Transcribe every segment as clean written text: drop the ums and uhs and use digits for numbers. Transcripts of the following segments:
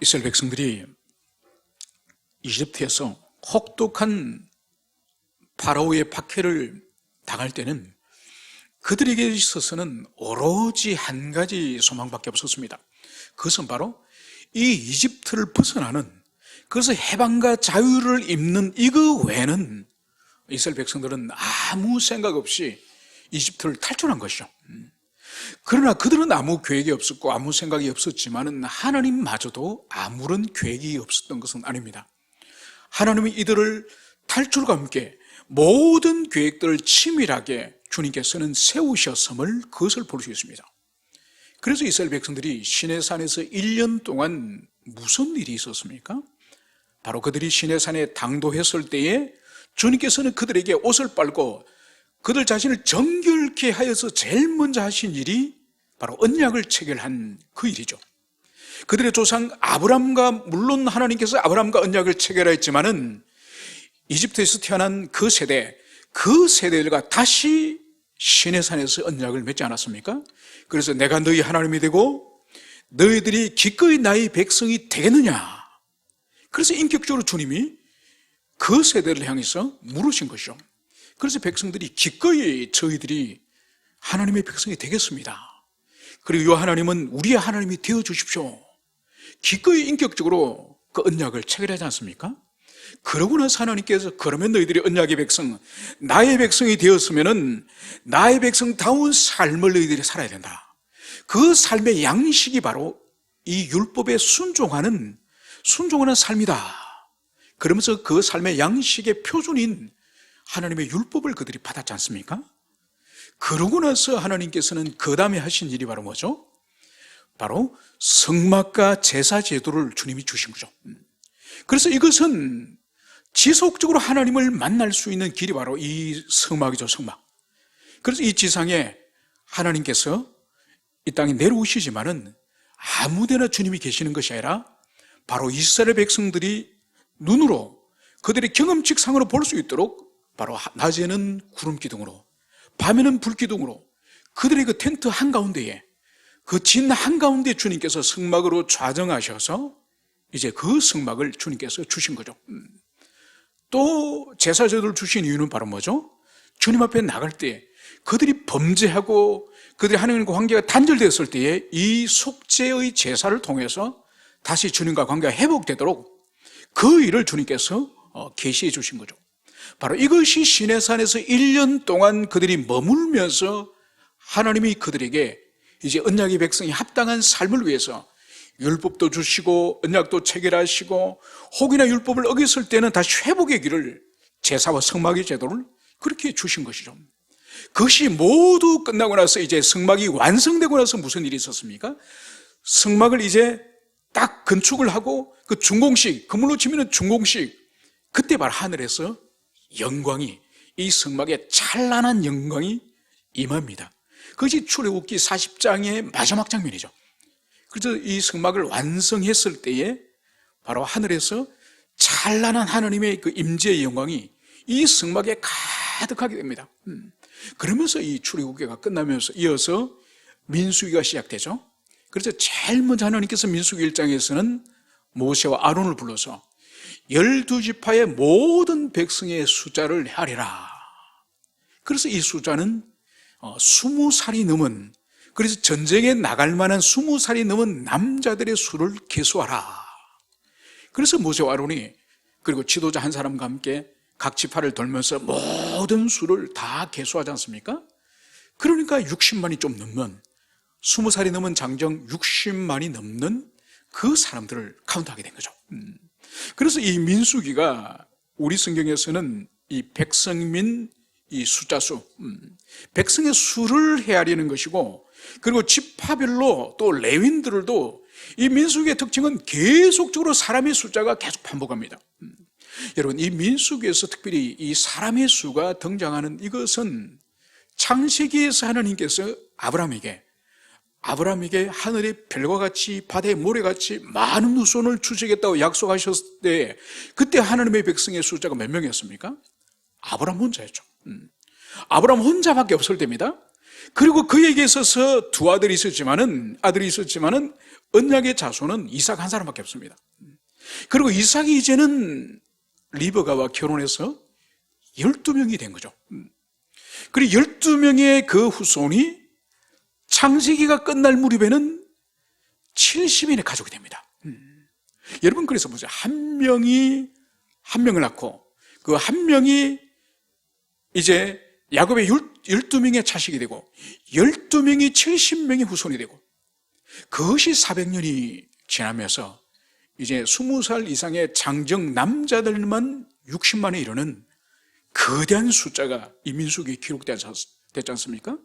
이스라엘 백성들이 이집트에서 혹독한 파라오의 박해를 당할 때는 그들에게 있어서는 오로지 한 가지 소망밖에 없었습니다. 그것은 바로 이 이집트를 벗어나는, 그래서 해방과 자유를 입는 이거 외에는 이스라엘 백성들은 아무 생각 없이 이집트를 탈출한 것이죠. 그러나 그들은 아무 계획이 없었고 아무 생각이 없었지만 하나님마저도 아무런 계획이 없었던 것은 아닙니다. 하나님이 이들을 탈출과 함께 모든 계획들을 치밀하게 주님께서는 세우셨음을, 그것을 볼 수 있습니다. 그래서 이스라엘 백성들이 시내산에서 1년 동안 무슨 일이 있었습니까? 바로 그들이 시내산에 당도했을 때에 주님께서는 그들에게 옷을 빨고 그들 자신을 정결케 하여서 제일 먼저 하신 일이 바로 언약을 체결한 그 일이죠. 그들의 조상 아브람과, 물론 하나님께서 아브람과 언약을 체결했지만은 이집트에서 태어난 그 세대들과 다시 시내산에서 언약을 맺지 않았습니까? 그래서 내가 너희 하나님이 되고 너희들이 기꺼이 나의 백성이 되겠느냐. 그래서 인격적으로 주님이 그 세대를 향해서 물으신 것이죠. 그래서 백성들이 기꺼이 저희들이 하나님의 백성이 되겠습니다. 그리고 이 하나님은 우리의 하나님이 되어 주십시오. 기꺼이 인격적으로 그 언약을 체결하지 않습니까? 그러고 나서 하나님께서 그러면 너희들이 언약의 백성, 나의 백성이 되었으면은 나의 백성다운 삶을 너희들이 살아야 된다. 그 삶의 양식이 바로 이 율법에 순종하는 삶이다. 그러면서 그 삶의 양식의 표준인 하나님의 율법을 그들이 받았지 않습니까? 그러고 나서 하나님께서는 그 다음에 하신 일이 바로 뭐죠? 바로 성막과 제사 제도를 주님이 주신 거죠. 그래서 이것은 지속적으로 하나님을 만날 수 있는 길이 바로 이 성막이죠, 성막. 그래서 이 지상에 하나님께서 이 땅에 내려오시지만은 아무데나 주님이 계시는 것이 아니라 바로 이스라엘 백성들이 눈으로 그들의 경험칙상으로 볼 수 있도록 바로 낮에는 구름 기둥으로, 밤에는 불 기둥으로 그들의 그 텐트 한가운데에, 그 진 한가운데 주님께서 성막으로 좌정하셔서 이제 그 성막을 주님께서 주신 거죠. 또 제사제도를 주신 이유는 바로 뭐죠? 주님 앞에 나갈 때 그들이 범죄하고 그들이 하나님과 관계가 단절되었을 때에 이 속죄의 제사를 통해서 다시 주님과 관계가 회복되도록 그 일을 주님께서 계시해 주신 거죠. 바로 이것이 시내산에서 1년 동안 그들이 머물면서 하나님이 그들에게 이제 언약의 백성이 합당한 삶을 위해서 율법도 주시고 언약도 체결하시고, 혹이나 율법을 어겼을 때는 다시 회복의 길을, 제사와 성막의 제도를 그렇게 주신 것이죠. 그것이 모두 끝나고 나서 이제 성막이 완성되고 나서 무슨 일이 있었습니까? 성막을 이제 딱 건축을 하고 그 준공식, 그물로 치면 준공식, 그때 바로 하늘에서 영광이, 이 성막에 찬란한 영광이 임합니다. 그것이 출애굽기 40장의 마지막 장면이죠. 그래서 이 성막을 완성했을 때에 바로 하늘에서 찬란한 하나님의 그 임재의 영광이 이 성막에 가득하게 됩니다. 그러면서 이 출애굽기가 끝나면서 이어서 민수기가 시작되죠. 그래서 제일 먼저 하나님께서 민수기 1장에서는 모세와 아론을 불러서 12지파의 모든 백성의 숫자를 헤아리라. 그래서 이 숫자는 20살이 넘은, 그래서 전쟁에 나갈 만한 20살이 넘은 남자들의 수를 계수하라. 그래서 모세와 아론이, 그리고 지도자 한 사람과 함께 각 지파를 돌면서 모든 수를 다 계수하지 않습니까? 그러니까 60만이 좀 넘는, 20살이 넘은 장정 60만이 넘는 그 사람들을 카운트하게 된 거죠. 그래서 이 민수기가 우리 성경에서는 이 백성민, 이 숫자수, 백성의 수를 헤아리는 것이고, 그리고 지파별로 또 레위인들도 이 민수기의 특징은 계속적으로 사람의 숫자가 계속 반복합니다. 여러분, 이 민수기에서 특별히 이 사람의 수가 등장하는 이것은 창세기에서 하나님께서 아브라함에게 하늘의 별과 같이 바다의 모래같이 많은 후손을 주시겠다고 약속하셨을 때, 그때 하나님의 백성의 숫자가 몇 명이었습니까? 아브라함 혼자였죠. 아브라함 혼자밖에 없을 때입니다. 그리고 그에게 있어서 두 아들이 있었지만은 언약의 자손은 이삭 한 사람밖에 없습니다. 그리고 이삭이 이제는 리브가와 결혼해서 12명이 된 거죠. 그리고 12명의 그 후손이 창세기가 끝날 무렵에는 70인의 가족이 됩니다. 여러분, 그래서 보세요. 한 명을 낳고 그 한 명이 이제 야곱의 12명의 자식이 되고 12명이 70명의 후손이 되고 그것이 400년이 지나면서 이제 20살 이상의 장정 남자들만 60만에 이르는 거대한 숫자가 이 민수기에 기록되지 않습니까?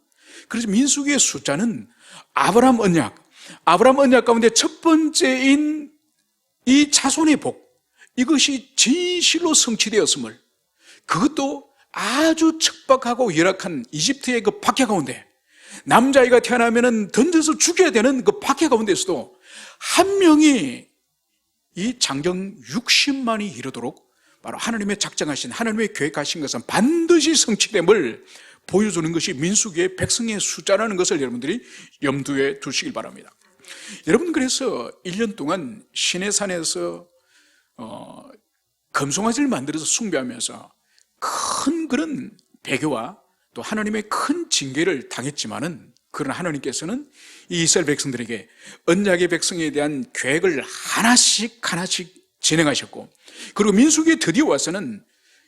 그래서 민수기의 숫자는 아브라함 언약 가운데 첫 번째인 이 자손의 복, 이것이 진실로 성취되었음을, 그것도 아주 척박하고 열악한 이집트의 그 박해 가운데, 남자아이가 태어나면 던져서 죽여야 되는 그 박해 가운데서도 한 명이 이 장정 60만이 이르도록 바로 하나님의 작정하신, 하나님의 계획하신 것은 반드시 성취됨을 보여주는 것이 민수기의 백성의 숫자라는 것을 여러분들이 염두에 두시길 바랍니다. 여러분, 그래서 1년 동안 시내산에서 금송아지를 만들어서 숭배하면서 큰 그런 배교와 또 하나님의 큰 징계를 당했지만은, 그러나 하나님께서는 이 이스라엘 백성들에게 언약의 백성에 대한 계획을 하나씩 진행하셨고, 그리고 민수기에 드디어 와서는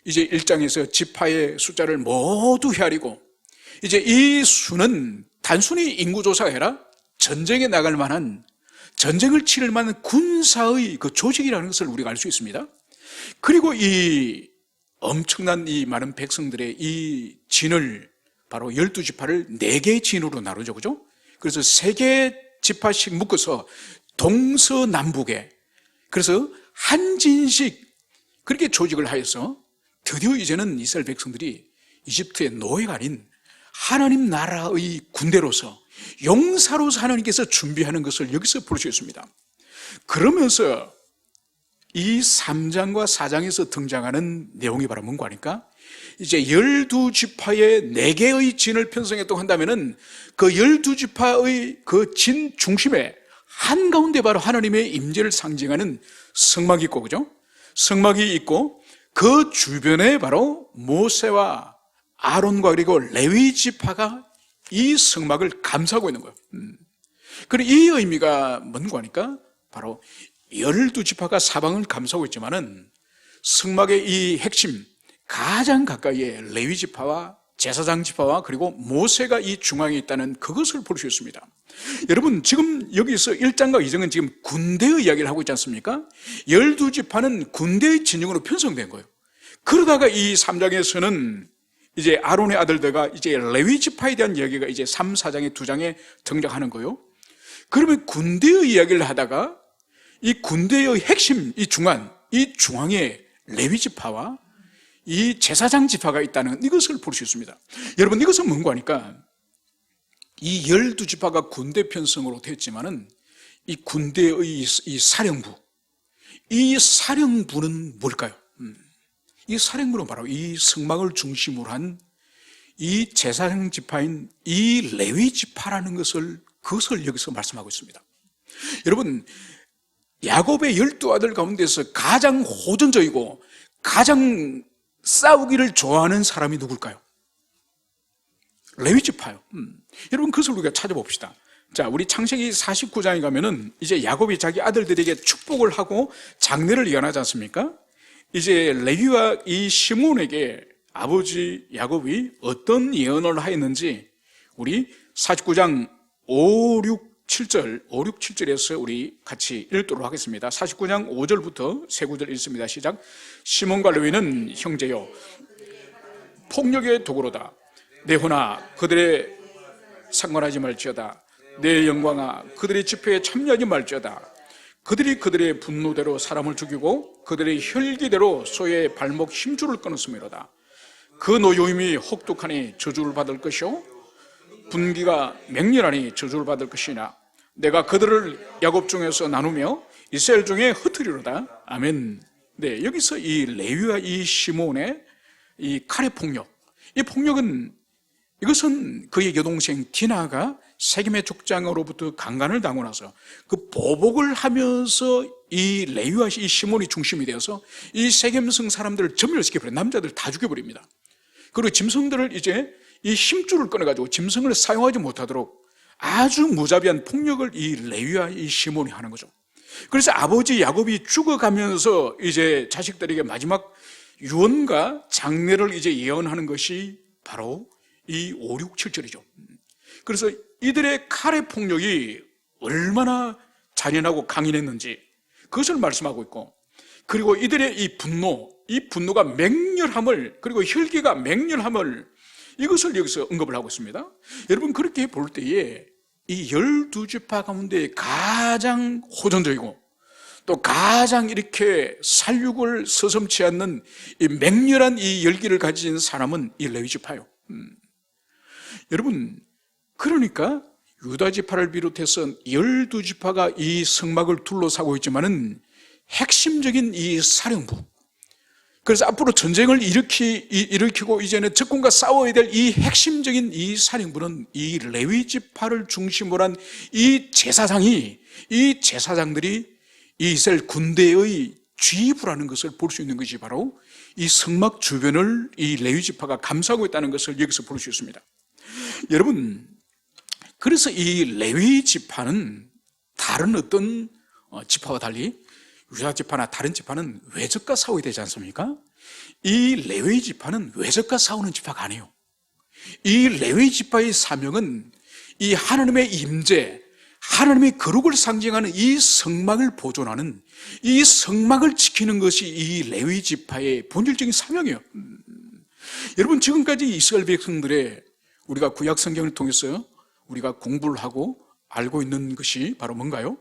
이제 1장에서 지파의 숫자를 모두 헤아리고, 이제 이 수는 단순히 인구조사가 아니라 전쟁에 나갈 만한, 전쟁을 치를 만한 군사의 그 조직이라는 것을 우리가 알 수 있습니다. 그리고 이 엄청난 이 많은 백성들의 이 진을, 바로 12지파를 4개의 진으로 나누죠, 그죠? 그래서 3개의 지파씩 묶어서 동서남북에, 그래서 한 진씩 그렇게 조직을 하여서 드디어 이제는 이스라엘 백성들이 이집트의 노예가 아닌 하나님 나라의 군대로서, 용사로서 하나님께서 준비하는 것을 여기서 볼 수 있습니다. 그러면서 이 3장과 4장에서 등장하는 내용이 바로 뭔가 하니까, 이제 12지파의 4개의 진을 편성했다고 한다면은 그 12지파의 그 진 중심에 한가운데 바로 하나님의 임재를 상징하는 성막이 있고, 그죠? 성막이 있고, 그 주변에 바로 모세와 아론과 그리고 레위 지파가 이 성막을 감싸고 있는 거예요. 그리고 이 의미가 뭔가 하니까, 바로 12지파가 사방을 감싸고 있지만은 성막의 이 핵심, 가장 가까이에 레위 지파와 제사장 지파와 그리고 모세가 이 중앙에 있다는 그것을 볼 수 있습니다. 여러분, 지금 여기서 1장과 2장은 지금 군대의 이야기를 하고 있지 않습니까? 12지파는 군대의 진영으로 편성된 거예요. 그러다가 이 3장에서는 이제 아론의 아들들과 이제 레위 지파에 대한 이야기가 이제 3, 4장의 2장에 등장하는 거예요. 그러면 군대의 이야기를 하다가 이 군대의 핵심, 이 중앙에 레위 지파와 이 제사장 지파가 있다는 이것을 볼 수 있습니다. 여러분, 이것은 뭔가 하니까, 이 12지파가 군대 편성으로 되었지만은 이 군대의 이 사령부는 뭘까요? 이 사령부는 바로 이 성막을 중심으로 한 이 제사장 지파인 이 레위 지파라는 그것을 여기서 말씀하고 있습니다. 여러분, 야곱의 12아들 가운데서 가장 호전적이고 가장 싸우기를 좋아하는 사람이 누굴까요? 레위 지파요. 여러분, 그것을 우리가 찾아봅시다. 자, 우리 창세기 49장에 가면은 이제 야곱이 자기 아들들에게 축복을 하고 장례를 예언하지 않습니까? 이제 레위와 이 시몬에게 아버지 야곱이 어떤 예언을 하였는지 우리 49장 5, 6, 7절에서 우리 같이 읽도록 하겠습니다. 49장 5절부터 세 구절 읽습니다. 시작. 시몬과 레위는 형제요, 폭력의 도구로다. 내 혼아, 그들의 상관하지 말지어다. 내 영광아, 그들의 집회에 참여하지 말지어다. 그들이 그들의 분노대로 사람을 죽이고 그들의 혈기대로 소의 발목 힘줄을 끊었음이로다. 그 노여움이 혹독하니 저주를 받을 것이요, 분기가 맹렬하니 저주를 받을 것이나 내가 그들을 야곱 중에서 나누며 이스라엘 중에 흩으리로다. 아멘. 네, 여기서 이 레위와 이 시몬의 이 칼의 폭력, 이 폭력은 이것은 그의 여동생 디나가 세겜의 족장으로부터 강간을 당하고 나서 그 보복을 하면서 이 레위와 이 시몬이 중심이 되어서 이 세겜성 사람들을 전멸시켜버려요. 남자들 다 죽여버립니다. 그리고 짐승들을 이제 이 힘줄을 꺼내가지고 짐승을 사용하지 못하도록 아주 무자비한 폭력을 이 레위와 이 시몬이 하는 거죠. 그래서 아버지 야곱이 죽어가면서 이제 자식들에게 마지막 유언과 장례를 이제 예언하는 것이 바로 이 5, 6, 7절이죠. 그래서 이들의 칼의 폭력이 얼마나 잔인하고 강인했는지 그것을 말씀하고 있고, 그리고 이들의 이 분노가 맹렬함을, 그리고 혈기가 맹렬함을, 이것을 여기서 언급을 하고 있습니다. 여러분, 그렇게 볼 때에 이 12지파 가운데 가장 호전적이고 또 가장 이렇게 살육을 서슴지 않는 이 맹렬한 이 열기를 가진 사람은 이 레위지파요. 여러분, 그러니까 유다지파를 비롯해서 12지파가 이 성막을 둘러싸고 있지만은 핵심적인 이 사령부, 그래서 앞으로 전쟁을 일으키고 이제는 적군과 싸워야 될 이 핵심적인 이 사령부는 이 레위지파를 중심으로 한 이 제사장들이 이 이스라엘 군대의 지휘부라는 것을 볼 수 있는 것이 바로 이 성막 주변을 이 레위지파가 감싸고 있다는 것을 여기서 볼 수 있습니다. 여러분, 그래서 이 레위지파는 다른 어떤 지파와 달리 유다지파나 다른 지파는 외적과 싸워야 되지 않습니까? 이 레위지파는 외적과 싸우는 지파가 아니에요. 이 레위지파의 사명은 이 하나님의 임재, 하나님의 거룩을 상징하는 이 성막을 보존하는, 이 성막을 지키는 것이 이 레위지파의 본질적인 사명이에요. 여러분, 지금까지 이스라엘 백성들의 우리가 구약 성경을 통해서 우리가 공부를 하고 알고 있는 것이 바로 뭔가요?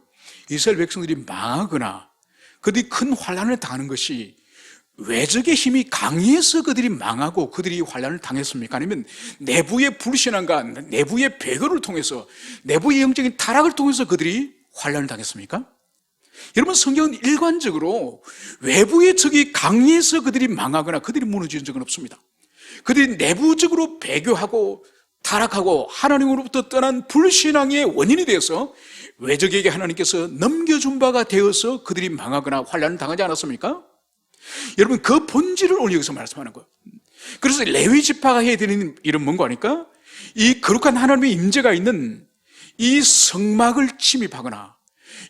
이스라엘 백성들이 망하거나 그들이 큰 환난을 당하는 것이 외적의 힘이 강해서 그들이 망하고 그들이 환난을 당했습니까? 아니면 내부의 불신앙과 내부의 배교를 통해서, 내부의 영적인 타락을 통해서 그들이 환난을 당했습니까? 여러분, 성경은 일관적으로 외부의 적이 강해서 그들이 망하거나 그들이 무너지는 적은 없습니다. 그들이 내부적으로 배교하고 타락하고 하나님으로부터 떠난 불신앙의 원인이 되어서 외적에게 하나님께서 넘겨준 바가 되어서 그들이 망하거나 환난을 당하지 않았습니까? 여러분, 그 본질을 오늘 여기서 말씀하는 거예요. 그래서 레위지파가 해야 되는 일은 뭔가 하니까 이 거룩한 하나님의 임재가 있는 이 성막을 침입하거나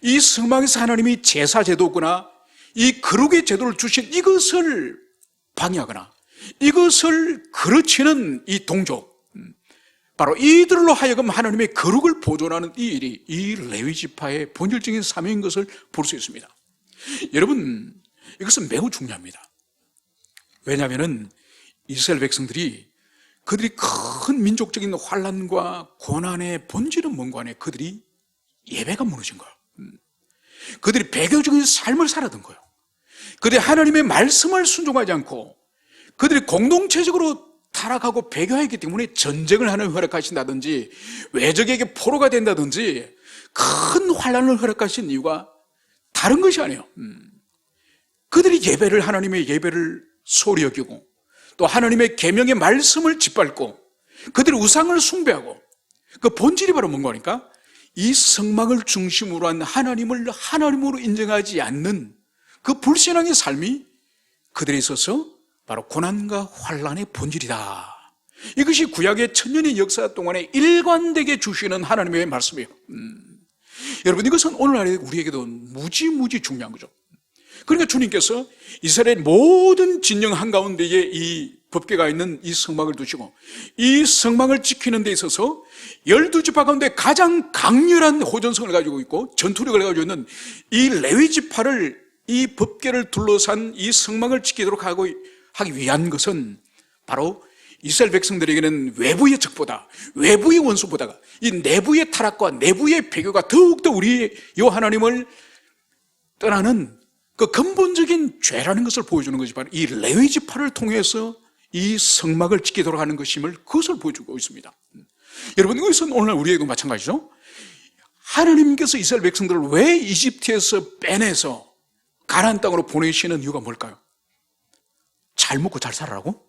이 성막에서 하나님이 제사 제도거나 이 거룩의 제도를 주신 이것을 방해하거나 이것을 그르치는 이 동족, 바로 이들로 하여금 하나님의 거룩을 보존하는 이 일이 이 레위지파의 본질적인 사명인 것을 볼 수 있습니다. 여러분, 이것은 매우 중요합니다. 왜냐하면 이스라엘 백성들이 그들이 큰 민족적인 환난과 고난의 본질은 뭔가 하네, 그들이 예배가 무너진 거예요. 그들이 배교적인 삶을 살았던 거예요. 그들이 하나님의 말씀을 순종하지 않고 그들이 공동체적으로 타락하고 배교했기 때문에 전쟁을 하나님 허락하신다든지 외적에게 포로가 된다든지 큰 환난을 허락하신 이유가 다른 것이 아니에요. 그들이 하나님의 예배를 소리 여기고 또 하나님의 계명의 말씀을 짓밟고 그들이 우상을 숭배하고, 그 본질이 바로 뭔가 하니까 이 성막을 중심으로 한 하나님을 하나님으로 인정하지 않는 그 불신앙의 삶이 그들에 있어서 바로 고난과 환난의 본질이다. 이것이 구약의 천년의 역사 동안에 일관되게 주시는 하나님의 말씀이에요. 여러분, 이것은 오늘날 우리에게도 무지 중요한 거죠. 그러니까 주님께서 이스라엘 모든 진영 한가운데에 이 법궤가 있는 이 성막을 두시고 이 성막을 지키는 데 있어서 12지파 가운데 가장 강렬한 호전성을 가지고 있고 전투력을 가지고 있는 이 레위지파를, 이 법궤를 둘러싼 이 성막을 지키도록 하기 위한 것은 바로 이스라엘 백성들에게는 외부의 적보다, 외부의 원수보다가 이 내부의 타락과 내부의 배교가 더욱더 우리 요 하나님을 떠나는 그 근본적인 죄라는 것을 보여주는 것이 바로 이 레위지파를 통해서 이 성막을 지키도록 하는 것임을, 그것을 보여주고 있습니다. 여러분, 이것은 오늘날 우리에게도 마찬가지죠. 하나님께서 이스라엘 백성들을 왜 이집트에서 빼내서 가나안 땅으로 보내시는 이유가 뭘까요? 잘 먹고 잘 살아라고?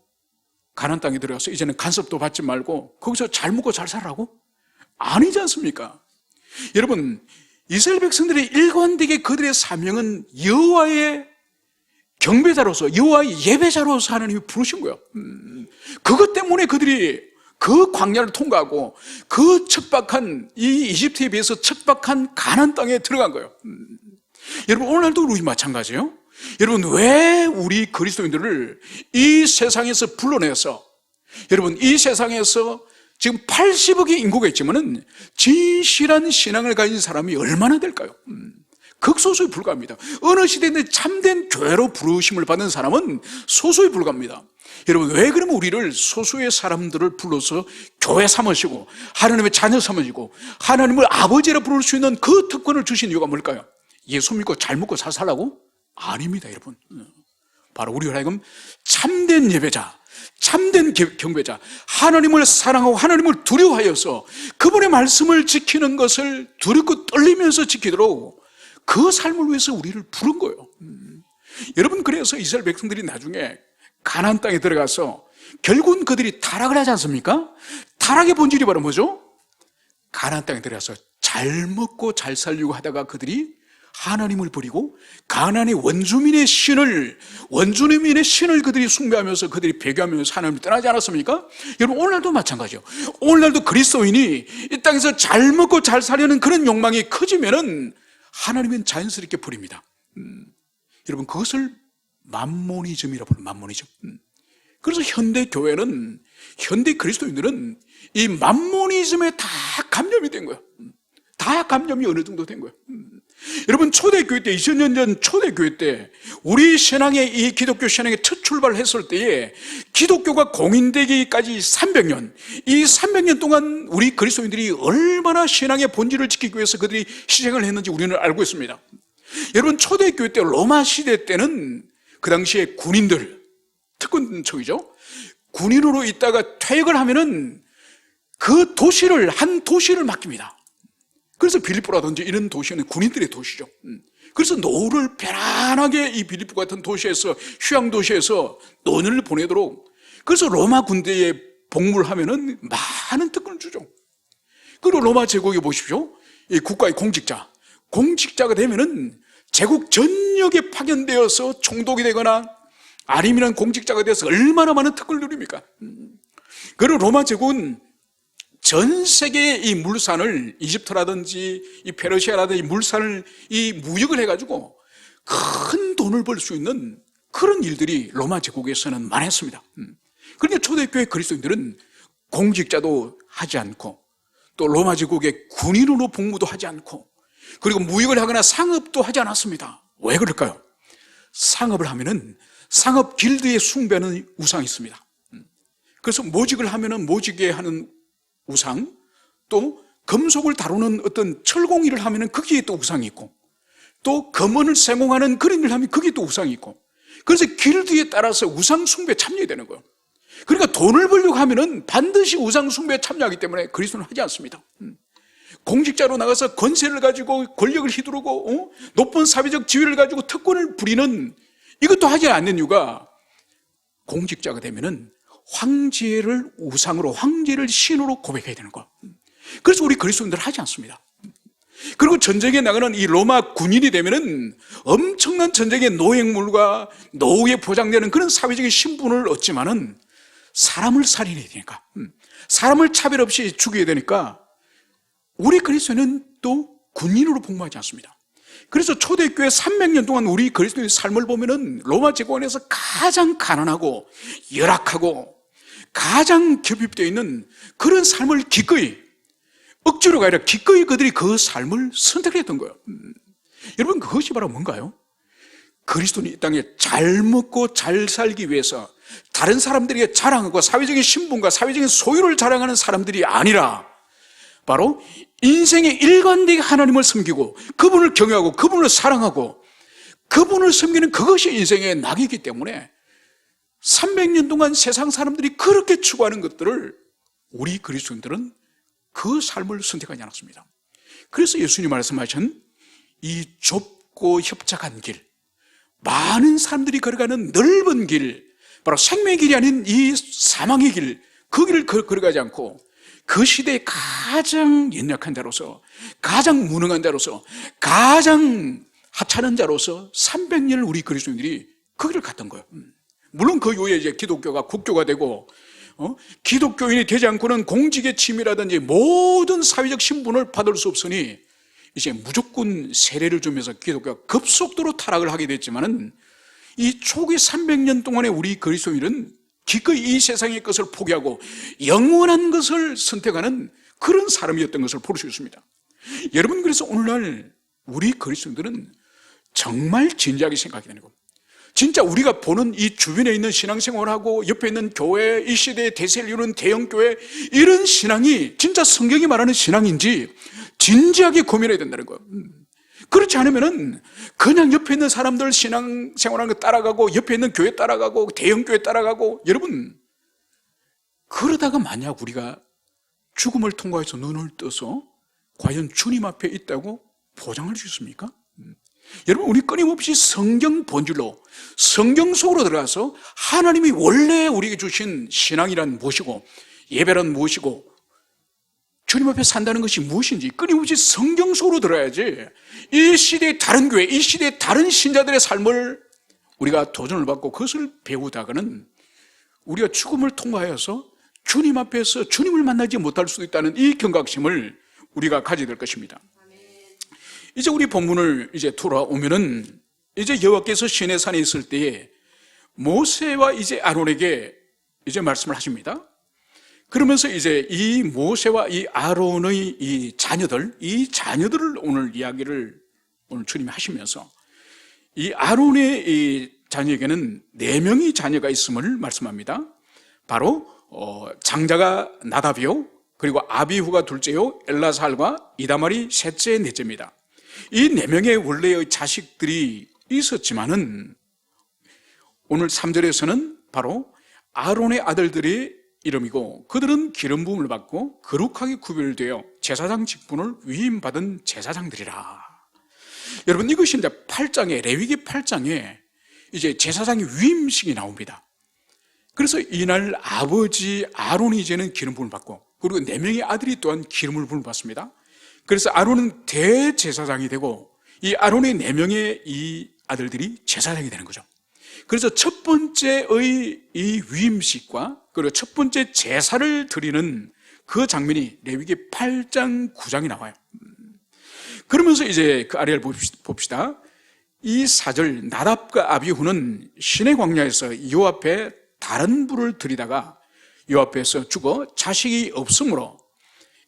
가나안 땅에 들어가서 이제는 간섭도 받지 말고 거기서 잘 먹고 잘 살라고? 아니지 않습니까? 여러분, 이스라엘 백성들의 일관되게 그들의 사명은 여호와의 경배자로서, 여호와의 예배자로서 하나님이 부르신 거예요. 그것 때문에 그들이 그 광야를 통과하고 그 척박한, 이 이집트에 비해서 척박한 가나안 땅에 들어간 거예요. 여러분, 오늘날도 우리 마찬가지예요. 여러분, 왜 우리 그리스도인들을 이 세상에서 불러내서, 여러분, 이 세상에서 지금 80억의 인구가 있지만은 진실한 신앙을 가진 사람이 얼마나 될까요? 극소수에 불과합니다. 어느 시대인데 참된 교회로 부르심을 받은 사람은 소수에 불과합니다. 여러분, 왜 그러면 우리를 소수의 사람들을 불러서 교회 삼으시고 하나님의 자녀 삼으시고 하나님을 아버지라 부를 수 있는 그 특권을 주신 이유가 뭘까요? 예수 믿고 잘 먹고 잘 살라고? 아닙니다, 여러분. 바로 우리가 하여금 참된 예배자, 참된 경배자, 하나님을 사랑하고 하나님을 두려워하여서 그분의 말씀을 지키는 것을 두렵고 떨리면서 지키도록 그 삶을 위해서 우리를 부른 거예요. 여러분, 그래서 이스라엘 백성들이 나중에 가나안 땅에 들어가서 결국은 그들이 타락을 하지 않습니까? 타락의 본질이 바로 뭐죠? 가나안 땅에 들어가서 잘 먹고 잘 살려고 하다가 그들이 하나님을 버리고 가나안의 원주민의 신을 그들이 숭배하면서 그들이 배교하면서 하나님을 떠나지 않았습니까? 여러분, 오늘날도 마찬가지죠. 오늘날도 그리스도인이 이 땅에서 잘 먹고 잘 살려는 그런 욕망이 커지면은 하나님은 자연스럽게 버립니다. 여러분, 그것을 맘모니즘이라고 불러요. 맘모니즘. 그래서 현대 교회는, 현대 그리스도인들은 이 맘모니즘에 다 감염이 된 거예요. 다 감염이 어느 정도 된 거예요. 여러분, 초대교회 때, 2000년 전 초대교회 때 우리 신앙의, 이 기독교 신앙의 첫 출발을 했을 때에 기독교가 공인되기까지 300년, 이 300년 동안 우리 그리스도인들이 얼마나 신앙의 본질을 지키기 위해서 그들이 희생을 했는지 우리는 알고 있습니다. 여러분, 초대교회 때 로마 시대 때는 그 당시에 군인들, 특권층이죠. 군인으로 있다가 퇴역을 하면은 그 도시를, 한 도시를 맡깁니다. 그래서 빌립보라든지 이런 도시는 군인들의 도시죠. 그래서 노후를 편안하게 이 빌립보 같은 도시에서, 휴양 도시에서 노년을 보내도록, 그래서 로마 군대에 복무를 하면은 많은 특권을 주죠. 그리고 로마 제국에 보십시오. 이 국가의 공직자가 되면은 제국 전역에 파견되어서 총독이 되거나 아니면 공직자가 돼서 얼마나 많은 특권을 누립니까? 그리고 로마 제국은 전 세계의 이 물산을, 이집트라든지 이 페르시아라든지 물산을 이 무역을 해가지고 큰 돈을 벌 수 있는 그런 일들이 로마 제국에서는 많았습니다. 그런데 초대교회 그리스도인들은 공직자도 하지 않고 또 로마 제국의 군인으로 복무도 하지 않고 그리고 무역을 하거나 상업도 하지 않았습니다. 왜 그럴까요? 상업을 하면은 상업 길드에 숭배하는 우상이 있습니다. 그래서 모직을 하면은 모직에 하는 우상, 또 금속을 다루는 어떤 철공 일을 하면은 거기에 또 우상이 있고, 또 금원을 세공하는 그런 일을 하면 거기에 또 우상이 있고, 그래서 길드에 따라서 우상 숭배에 참여해야 되는 거예요. 그러니까 돈을 벌려고 하면은 반드시 우상 숭배에 참여하기 때문에 그리스도는 하지 않습니다. 공직자로 나가서 권세를 가지고 권력을 휘두르고 높은 사회적 지위를 가지고 특권을 부리는 이것도 하지 않는 이유가, 공직자가 되면은 황제를 우상으로, 황제를 신으로 고백해야 되는 거예요. 그래서 우리 그리스도인들은 하지 않습니다. 그리고 전쟁에 나가는 이 로마 군인이 되면은 엄청난 전쟁의 노획물과 노후에 보장되는 그런 사회적인 신분을 얻지만은 사람을 살인해야 되니까, 사람을 차별 없이 죽여야 되니까 우리 그리스도인은 또 군인으로 복무하지 않습니다. 그래서 초대교회 300년 동안 우리 그리스도인의 삶을 보면은 로마 제국 안에서 가장 가난하고 열악하고 가장 결핍되어 있는 그런 삶을 기꺼이, 억지로가 아니라 기꺼이 그들이 그 삶을 선택했던 거예요. 여러분, 그것이 바로 뭔가요? 그리스도인이 이 땅에 잘 먹고 잘 살기 위해서 다른 사람들에게 자랑하고 사회적인 신분과 사회적인 소유를 자랑하는 사람들이 아니라 바로 인생의 일관되게 하나님을 섬기고 그분을 경외하고 그분을 사랑하고 그분을 섬기는 그것이 인생의 낙이기 때문에 300년 동안 세상 사람들이 그렇게 추구하는 것들을 우리 그리스도인들은 그 삶을 선택하지 않았습니다. 그래서 예수님 말씀하신 이 좁고 협착한 길, 많은 사람들이 걸어가는 넓은 길, 바로 생명의 길이 아닌 이 사망의 길, 그 길을 걸어가지 않고 그 시대에 가장 연약한 자로서, 가장 무능한 자로서, 가장 하찮은 자로서 300년을 우리 그리스도인들이 그 길을 갔던 거예요. 물론 그 이후에 이제 기독교가 국교가 되고, 기독교인이 되지 않고는 공직의 침이라든지 모든 사회적 신분을 받을 수 없으니 이제 무조건 세례를 주면서 기독교가 급속도로 타락을 하게 됐지만은, 이 초기 300년 동안에 우리 그리스도인은 기꺼이 이 세상의 것을 포기하고 영원한 것을 선택하는 그런 사람이었던 것을 볼 수 있습니다. 여러분, 그래서 오늘날 우리 그리스도인들은 정말 진지하게 생각해야 되는 겁니다. 진짜 우리가 보는 이 주변에 있는 신앙생활하고 옆에 있는 교회, 이 시대의 대세를 이루는 대형교회, 이런 신앙이 진짜 성경이 말하는 신앙인지 진지하게 고민해야 된다는 거예요. 그렇지 않으면은 그냥 옆에 있는 사람들 신앙생활하는 거 따라가고, 옆에 있는 교회 따라가고, 대형교회 따라가고, 여러분, 그러다가 만약 우리가 죽음을 통과해서 눈을 떠서 과연 주님 앞에 있다고 보장할 수 있습니까? 여러분, 우리 끊임없이 성경 본질로, 성경 속으로 들어가서 하나님이 원래 우리에게 주신 신앙이란 무엇이고, 예배란 무엇이고, 주님 앞에 산다는 것이 무엇인지 끊임없이 성경 속으로 들어야지, 이 시대의 다른 교회, 이 시대의 다른 신자들의 삶을 우리가 도전을 받고 그것을 배우다가는 우리가 죽음을 통과하여서 주님 앞에서 주님을 만나지 못할 수도 있다는 이 경각심을 우리가 가지게 될 것입니다. 이제 우리 본문을 이제 돌아오면은, 이제 여호와께서 시내산에 있을 때에 모세와 이제 아론에게 이제 말씀을 하십니다. 그러면서 이제 이 모세와 이 아론의 이 자녀들을 오늘 이야기를 오늘 주님이 하시면서, 이 아론의 이 자녀에게는 4명의 자녀가 있음을 말씀합니다. 바로 장자가 나답이요, 그리고 아비후가 둘째요, 엘라살과 이다말이 셋째, 넷째입니다. 이 4명의 원래의 자식들이 있었지만은 오늘 3절에서는 바로 아론의 아들들의 이름이고, 그들은 기름 부음을 받고 거룩하게 구별되어 제사장 직분을 위임받은 제사장들이라. 여러분, 이것이 이제 8장에, 레위기 8장에 이제 제사장의 위임식이 나옵니다. 그래서 이날 아버지 아론이 이제는 기름 부음을 받고, 그리고 4명의 아들이 또한 기름을 부음을 받습니다. 그래서 아론은 대제사장이 되고, 이 아론의 4명의 이 아들들이 제사장이 되는 거죠. 그래서 첫 번째의 이 위임식과 그리고 첫 번째 제사를 드리는 그 장면이 레위기 8장 9장이 나와요. 그러면서 이제 그 아래를 봅시다. 이 4절, 나답과 아비후는 시내 광야에서 여호와 앞에 다른 불을 들이다가 여호와 앞에서 죽어 자식이 없으므로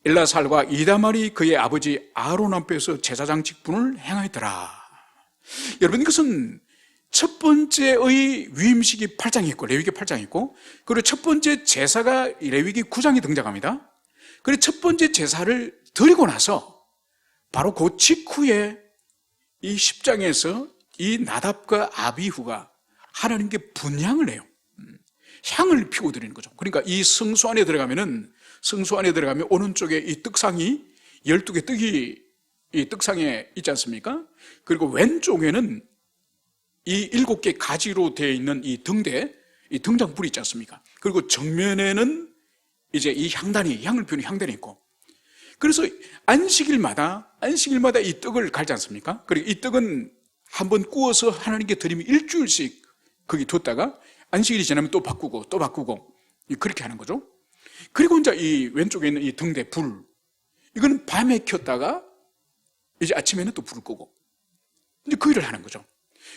엘라살과 이다말이 그의 아버지 아론 앞에서 제사장 직분을 행하였더라. 여러분, 이것은 첫 번째의 위임식이 8장이 있고, 레위기 8장이 있고, 그리고 첫 번째 제사가 레위기 9장이 등장합니다. 그리고 첫 번째 제사를 드리고 나서 바로 그 직후에 이 10장에서 이 나답과 아비후가 하나님께 분향을 해요. 향을 피워 드리는 거죠. 그러니까 이 성소 안에 들어가면 오른쪽에 이 떡상이 12개 떡이 이 떡상에 있지 않습니까? 그리고 왼쪽에는 이 7개 가지로 되어 있는 이 등대, 이 등장불이 있지 않습니까? 그리고 정면에는 이제 이 향단이, 향을 피우는 향단이 있고, 그래서 안식일마다 이 떡을 갈지 않습니까? 그리고 이 떡은 한번 구워서 하나님께 드리면 일주일씩 거기 뒀다가 안식일이 지나면 또 바꾸고 그렇게 하는 거죠. 그리고 이제 이 왼쪽에 있는 이 등대 불, 이거는 밤에 켰다가 이제 아침에는 또 불을 끄고 이제 그 일을 하는 거죠.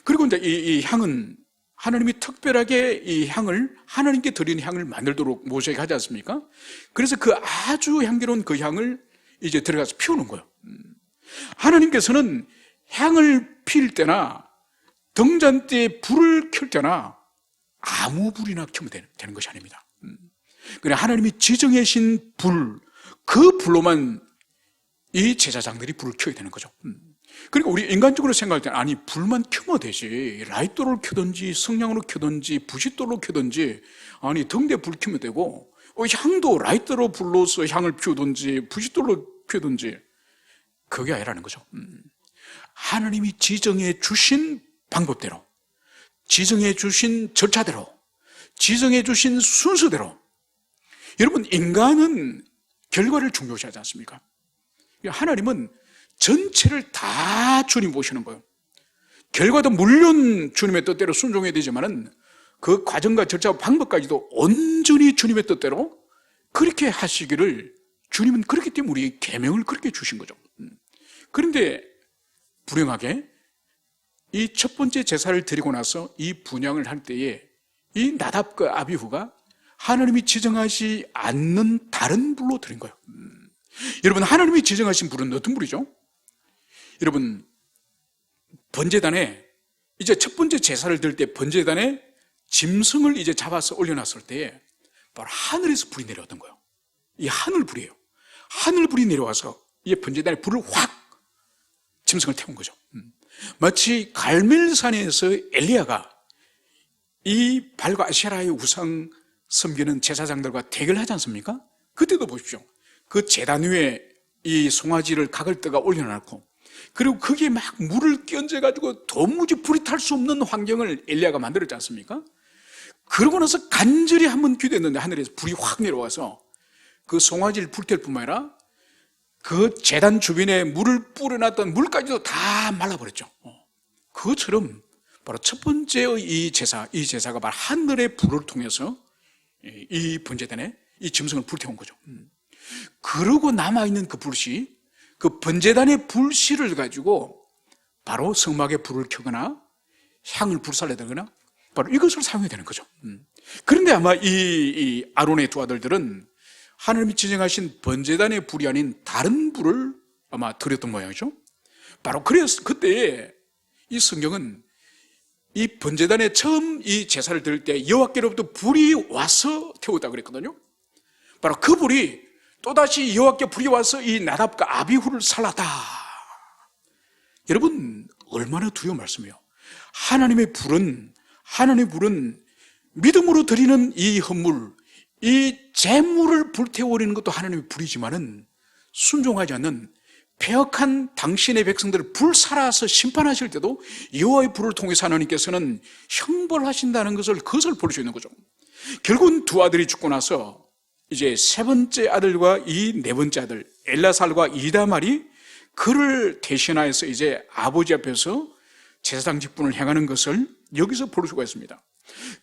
그리고 이제 이 향은 하나님이 특별하게 이 향을, 하나님께 드리는 향을 만들도록 모세에게 하지 않습니까? 그래서 그 아주 향기로운 그 향을 이제 들어가서 피우는 거예요. 하나님께서는 향을 필 때나 등잔대에 불을 켤 때나 아무 불이나 켜면 되는 것이 아닙니다. 그냥 하나님이 지정하신 불, 그 불로만 이 제사장들이 불을 켜야 되는 거죠. 그러니까 우리 인간적으로 생각할 때는, 아니 불만 켜면 되지, 라이터를 켜든지 성냥으로 켜든지 부싯돌로 켜든지, 아니 등대 불 켜면 되고, 향도 라이터로 불러서 향을 피우든지 부싯돌로 피우든지, 그게 아니라는 거죠. 하나님이 지정해 주신 방법대로, 지정해 주신 절차대로, 지정해 주신 순서대로, 여러분, 인간은 결과를 중요시하지 않습니까? 하나님은 전체를 다 주님 보시는 거예요. 결과도 물론 주님의 뜻대로 순종해야 되지만은 그 과정과 절차와 방법까지도 온전히 주님의 뜻대로 그렇게 하시기를 주님은 그렇기 때문에 우리에게 계명을 그렇게 주신 거죠. 그런데 불행하게 이 첫 번째 제사를 드리고 나서 이 분향을 할 때에 이 나답과 아비후가 하나님이 지정하지 않는 다른 불로 드린 거예요. 여러분, 하나님이 지정하신 불은 어떤 불이죠? 여러분, 번제단에 이제 첫 번째 제사를 드릴 때 번제단에 짐승을 이제 잡아서 올려놨을 때에 바로 하늘에서 불이 내려왔던 거예요. 이 하늘불이에요. 하늘불이 내려와서 이 번제단에 불을 확 짐승을 태운 거죠. 마치 갈멜산에서 엘리야가 이 발과 아세라의 우상 섬기는 제사장들과 대결하지 않습니까? 그때도 보십시오. 그 제단 위에 이 송아지를 가글대가 올려놓고, 그리고 거기에 막 물을 끼얹어가지고 도무지 불이 탈 수 없는 환경을 엘리야가 만들었지 않습니까? 그러고 나서 간절히 한번 기도했는데 하늘에서 불이 확 내려와서 그 송아지를 불태울 뿐만 아니라 그 제단 주변에 물을 뿌려놨던 물까지도 다 말라버렸죠. 그것처럼 바로 첫 번째의 이 제사가 바로 하늘의 불을 통해서 이 번제단에 이 짐승을 불태운 거죠. 그러고 남아있는 그 불씨, 그 번제단의 불씨를 가지고 바로 성막에 불을 켜거나 향을 불살려내거나 바로 이것을 사용해야 되는 거죠. 그런데 아마 이 아론의 두 아들들은 하나님이 지정하신 번제단의 불이 아닌 다른 불을 아마 드렸던 모양이죠. 바로 그래서 그때 이 성경은 이 번제단에 처음 이 제사를 드릴 때 여호와께로부터 불이 와서 태웠다 그랬거든요. 바로 그 불이 또다시 여호와께 불이 와서 이 나답과 아비후를 살랐다. 여러분, 얼마나 두려운 말씀이에요. 하나님의 불은 믿음으로 드리는 이 헌물, 이 제물을 불태워버리는 것도 하나님의 불이지만은 순종하지 않는 패역한 당신의 백성들을 불살아서 심판하실 때도 여호와의 불을 통해서 하나님께서는 형벌하신다는 그것을 볼 수 있는 거죠. 결국은 두 아들이 죽고 나서 이제 세 번째 아들과 이 네 번째 아들 엘라살과 이다말이 그를 대신하여서 이제 아버지 앞에서 제사장 직분을 행하는 것을 여기서 볼 수가 있습니다.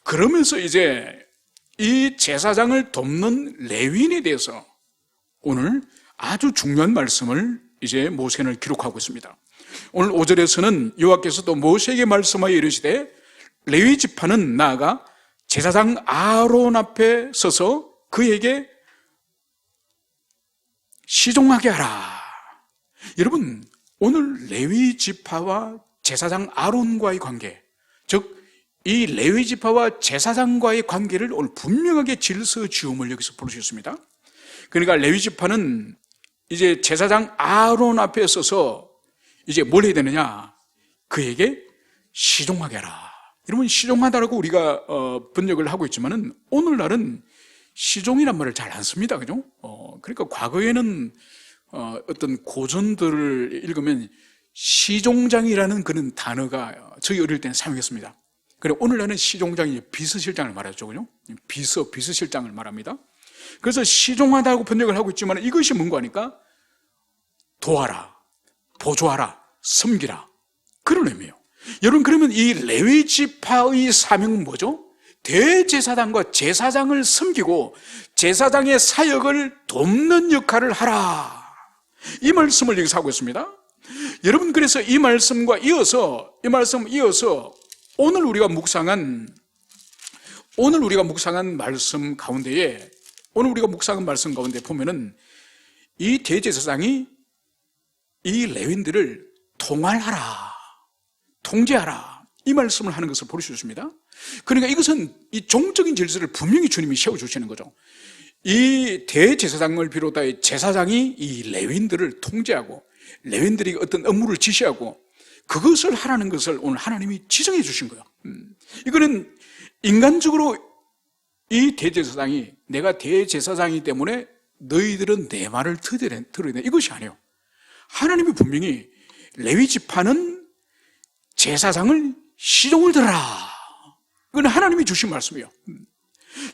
그러면서 이제 이 제사장을 돕는 레위인에 대해서 오늘 아주 중요한 말씀을 이제 모세는 기록하고 있습니다. 오늘 5절에서는 여호와께서 또 모세에게 말씀하여 이르시되 레위 지파는 나아가 제사장 아론 앞에 서서 그에게 시종하게 하라. 여러분, 오늘 레위 지파와 제사장 아론과의 관계, 즉 이 레위 지파와 제사장과의 관계를 오늘 분명하게 질서 지음을 여기서 볼 수 있습니다. 그러니까 레위 지파는 이제 제사장 아론 앞에 서서 이제 뭘 해야 되느냐? 그에게 시종하게 하라. 여러분, 시종하다라고 우리가 번역을 하고 있지만은 오늘날은 시종이란 말을 잘 안 씁니다. 그죠? 그러니까 과거에는 어떤 고전들을 읽으면 시종장이라는 그런 단어가 저희 어릴 때는 사용했습니다. 그래, 오늘날은 시종장이 비서실장을 말하죠. 그죠? 비서실장을 말합니다. 그래서 시종하다고 번역을 하고 있지만 이것이 뭔가 하니까 도와라, 보조하라, 섬기라, 그런 의미예요. 여러분, 그러면 이 레위 지파의 사명은 뭐죠? 대제사장과 제사장을 섬기고 제사장의 사역을 돕는 역할을 하라. 이 말씀을 여기서 하고 있습니다. 여러분, 그래서 이 말씀과 이어서 오늘 우리가 묵상한 말씀 가운데에 보면은 이 대제사장이 이 레위인들을 통할하라, 통제하라, 이 말씀을 하는 것을 볼 수 있습니다. 그러니까 이것은 이 종적인 질서를 분명히 주님이 세워주시는 거죠. 이 대제사장을 비롯하여 제사장이 이 레위인들을 통제하고 레위인들이 어떤 업무를 지시하고 그것을 하라는 것을 오늘 하나님이 지정해 주신 거예요. 이거는 인간적으로 이 대제사장이 내가 대제사장이기 때문에 너희들은 내 말을 들어야 돼, 이것이 아니에요. 하나님이 분명히 레위 지파는 제사장을 시종을 들어라, 이건 하나님이 주신 말씀이에요.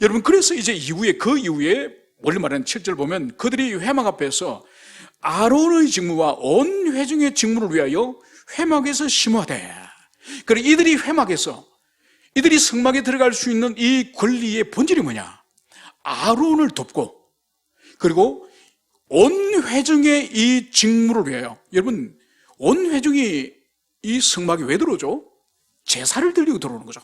여러분, 그래서 이제 그 이후에 원래 말하는 7절 보면 그들이 회막 앞에서 아론의 직무와 온 회중의 직무를 위하여 회막에서 심어대. 그리고 이들이 회막에서, 이들이 성막에 들어갈 수 있는 이 권리의 본질이 뭐냐? 아론을 돕고, 그리고 온 회중의 이 직무를 위하여. 여러분, 온 회중이 이 성막에 왜 들어오죠? 제사를 드리고 들어오는 거죠.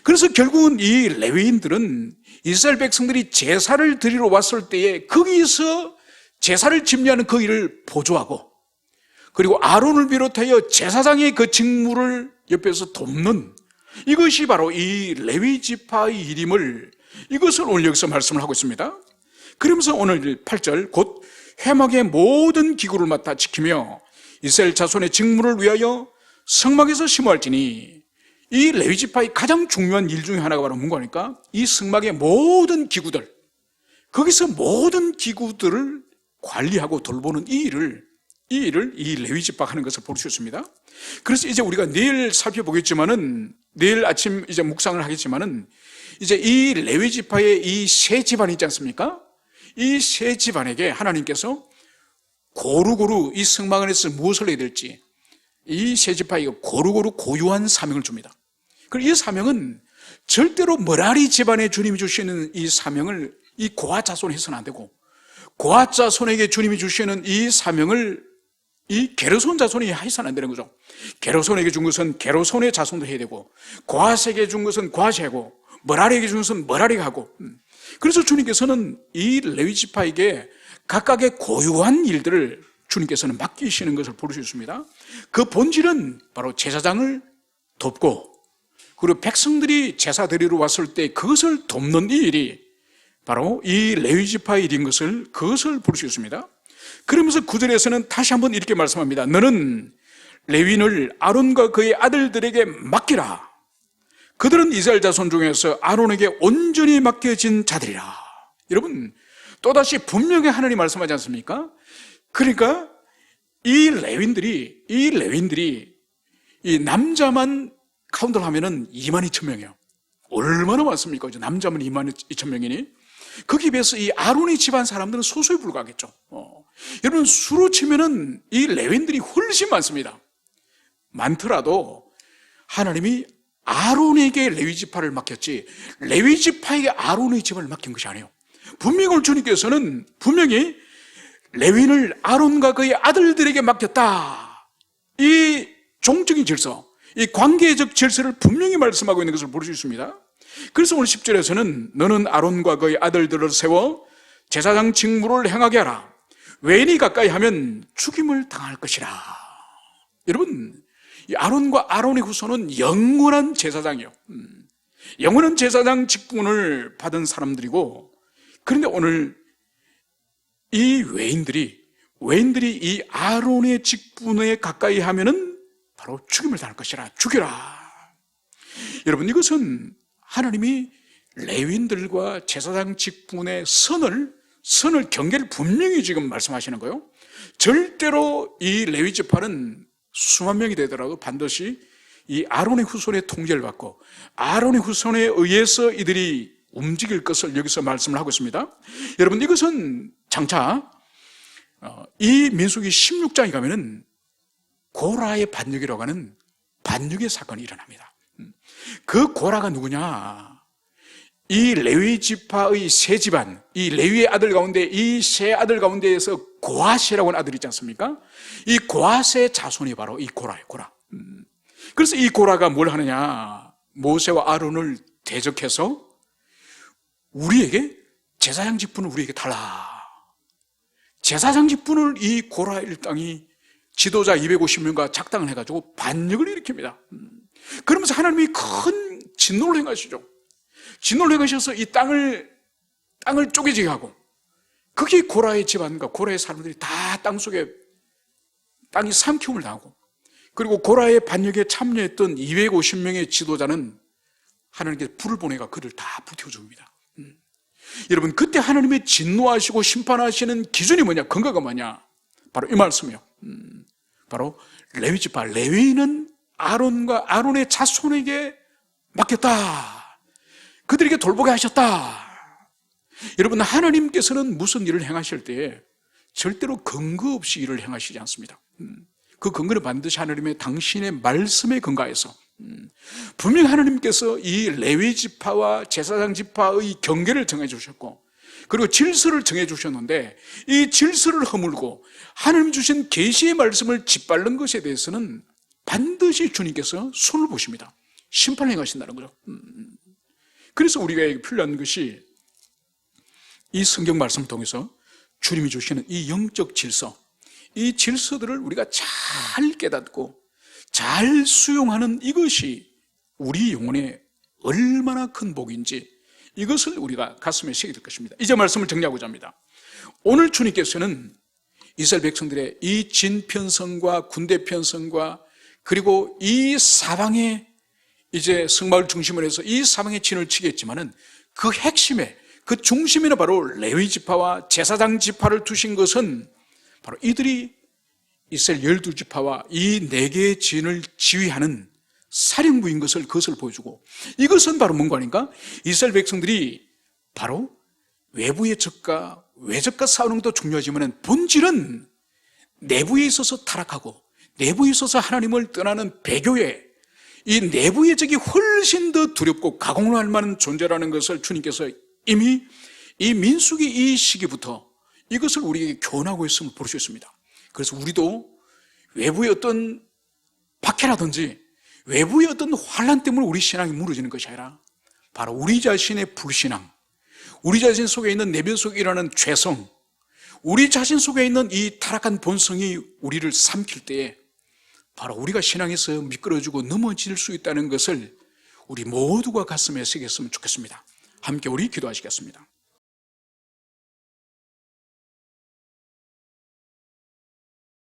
그래서 결국은 이 레위인들은 이스라엘 백성들이 제사를 드리러 왔을 때에 거기서 제사를 집례하는 그 일을 보조하고, 그리고 아론을 비롯하여 제사장의 그 직무를 옆에서 돕는, 이것이 바로 이 레위 지파의 일임을, 이것을 오늘 여기서 말씀을 하고 있습니다. 그러면서 오늘 8절, 곧 회막의 모든 기구를 맡아 지키며 이스라엘 자손의 직무를 위하여 성막에서 심어할지니, 이 레위 지파의 가장 중요한 일 중에 하나가 바로 뭔가, 이 성막의 모든 기구들, 거기서 모든 기구들을 관리하고 돌보는 이 일을 이 레위 지파가 하는 것을 볼 수 있습니다. 그래서 이제 우리가 내일 살펴보겠지만은, 내일 아침 이제 묵상을 하겠지만은, 이제 이 레위 지파의 이 세 집안이 있지 않습니까? 이 세 집안에게 하나님께서 고루고루 이 성막 안에서 무엇을 해야 될지, 이 세 지파에게 고루고루 고유한 사명을 줍니다. 그리고 이 사명은 절대로 머라리 집안에 주님이 주시는 이 사명을 이 고아 자손에 해서는 안 되고, 고아 자손에게 주님이 주시는 이 사명을 이 게르손 자손이 해서는 안 되는 거죠. 게르손에게 준 것은 게르손의 자손도 해야 되고, 고아세에게 준 것은 고아세고, 머라리에게 준 것은 머라리가 하고. 그래서 주님께서는 이 레위 지파에게 각각의 고유한 일들을 주님께서는 맡기시는 것을 볼 수 있습니다. 그 본질은 바로 제사장을 돕고, 그리고 백성들이 제사 드리러 왔을 때 그것을 돕는 이 일이 바로 이 레위 지파의 일인 것을, 그것을 볼 수 있습니다. 그러면서 9절에서는 다시 한번 이렇게 말씀합니다. 너는 레위인을 아론과 그의 아들들에게 맡기라. 그들은 이스라엘 자손 중에서 아론에게 온전히 맡겨진 자들이라. 여러분, 또다시 분명히 하나님이 말씀하지 않습니까? 그러니까 이 레위인들이 이 남자만 카운트를 하면은 22,000명이에요. 얼마나 많습니까? 이제 남자만 22,000명이니 거기에 비해서 이 아론의 집안 사람들은 소수에 불과하겠죠. 여러분, 수로 치면은 이 레위인들이 훨씬 많습니다. 많더라도 하나님이 아론에게 레위 지파를 맡겼지 레위 지파에게 아론의 집안을 맡긴 것이 아니에요. 분명히 오늘 주님께서는 분명히 레위인을 아론과 그의 아들들에게 맡겼다. 이 종적인 질서, 이 관계적 질서를 분명히 말씀하고 있는 것을 볼 수 있습니다. 그래서 오늘 10절에서는 너는 아론과 그의 아들들을 세워 제사장 직무를 행하게 하라. 외인이 가까이 하면 죽임을 당할 것이라. 여러분, 이 아론과 아론의 후손은 영원한 제사장이요, 영원한 제사장 직분을 받은 사람들이고, 그런데 오늘 이 외인들이 이 아론의 직분에 가까이 하면은 바로 죽임을 당할 것이라. 죽여라. 여러분, 이것은 하나님이 레위인들과 제사장 직분의 선을 경계를 분명히 지금 말씀하시는 거예요. 절대로 이 레위 지파는 수만 명이 되더라도 반드시 이 아론의 후손의 통제를 받고 아론의 후손에 의해서 이들이 움직일 것을 여기서 말씀을 하고 있습니다. 여러분, 이것은 장차 이 민수기 16장에 가면은 고라의 반역이라고 하는 반역의 사건이 일어납니다. 그 고라가 누구냐? 이 레위 지파의 세 집안, 이 레위의 아들 가운데, 이 세 아들 가운데에서 고아세라고 하는 아들이 있지 않습니까? 이 고아세 자손이 바로 이 고라예요, 고라. 그래서 이 고라가 뭘 하느냐? 모세와 아론을 대적해서 우리에게 제사장 직분을 우리에게 달라. 제사장 직분을 이 고라 일당이 지도자 250명과 작당을 해가지고 반역을 일으킵니다. 그러면서 하나님이 큰 진노를 행하시죠. 진노를 행하셔서 이 땅을 쪼개지게 하고, 거기에 고라의 집안과 고라의 사람들이 다 땅속에 땅이 삼키움을 당하고, 그리고 고라의 반역에 참여했던 250명의 지도자는 하나님께서 불을 보내가 그를 다 불태워 줍니다. 여러분, 그때 하나님의 진노하시고 심판하시는 기준이 뭐냐? 근거가 뭐냐? 바로 이 말씀이요. 바로 레위 지파, 레위인은 아론과 아론의 자손에게 맡겼다. 그들에게 돌보게 하셨다. 여러분, 하나님께서는 무슨 일을 행하실 때에 절대로 근거 없이 일을 행하시지 않습니다. 그 근거는 반드시 하나님의 당신의 말씀에 근거해서, 분명히 하나님께서 이 레위 지파와 제사장 지파의 경계를 정해 주셨고, 그리고 질서를 정해 주셨는데, 이 질서를 허물고 하나님 주신 계시의 말씀을 짓밟는 것에 대해서는 반드시 주님께서 손을 보십니다. 심판을 행하신다는 거죠. 그래서 우리가 필요한 것이 이 성경 말씀을 통해서 주님이 주시는 이 영적 질서, 이 질서들을 우리가 잘 깨닫고 잘 수용하는 이것이 우리 영혼에 얼마나 큰 복인지, 이것을 우리가 가슴에 새기게 될 것입니다. 이제 말씀을 정리하고자 합니다. 오늘 주님께서는 이스라엘 백성들의 이 진편성과 군대 편성과 그리고 이 사방에 이제 성막을 중심으로 해서 이 사방에 진을 치겠지만은 그 핵심에, 그 중심에는 바로 레위 지파와 제사장 지파를 두신 것은 바로 이들이 이스라엘 12지파와 이 4개의 진을 지휘하는 사령부인 것을, 그것을 보여주고, 이것은 바로 뭔가 아닌가? 이스라엘 백성들이 바로 외부의 적과 외적과 싸우는 것도 중요하지만 본질은 내부에 있어서 타락하고 내부에 있어서 하나님을 떠나는 배교에, 이 내부의 적이 훨씬 더 두렵고 가공할 만한 존재라는 것을 주님께서 이미 이 민수기 이 시기부터 이것을 우리에게 교훈하고 있음을 볼 수 있습니다. 그래서 우리도 외부의 어떤 박해라든지 외부의 어떤 환난 때문에 우리 신앙이 무너지는 것이 아니라 바로 우리 자신의 불신앙, 우리 자신 속에 있는 내면 속에 일어나는 죄성, 우리 자신 속에 있는 이 타락한 본성이 우리를 삼킬 때에 바로 우리가 신앙에서 미끄러지고 넘어질 수 있다는 것을 우리 모두가 가슴에 새겼으면 좋겠습니다. 함께 우리 기도하시겠습니다.